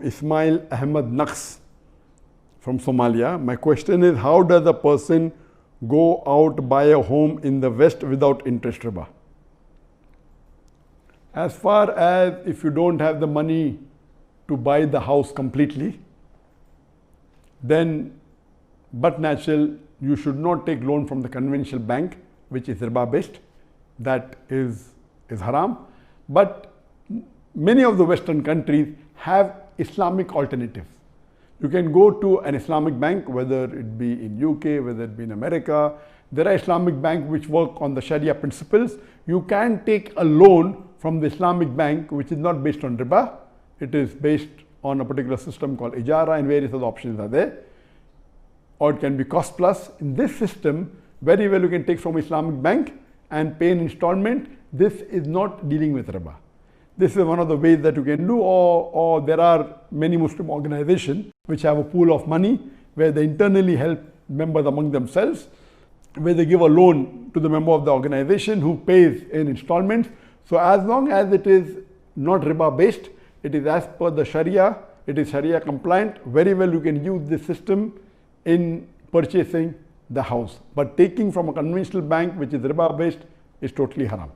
Ismail Ahmed Naqs from Somalia. My question is, how does a person go out buy a home in the West without interest riba? As far as if you don't have the money to buy the house completely, then but natural you should not take loan from the conventional bank, which is riba based. That is haram. But many of the Western countries have Islamic alternatives. You can go to an Islamic bank, whether it be in UK, whether it be in America. There are Islamic banks which work on the Sharia principles. You can take a loan from the Islamic bank which is not based on riba. It is based on a particular system called ijara, and various other options are there. Or it can be cost plus. In this system, very well you can take from Islamic bank and pay an installment. This is not dealing with riba. This is one of the ways that you can do, or there are many Muslim organizations which have a pool of money where they internally help members among themselves, where they give a loan to the member of the organization who pays in installments. So as long as it is not riba based, it is as per the Sharia, it is Sharia compliant, very well you can use this system in purchasing the house. But taking from a conventional bank which is riba based is totally haram.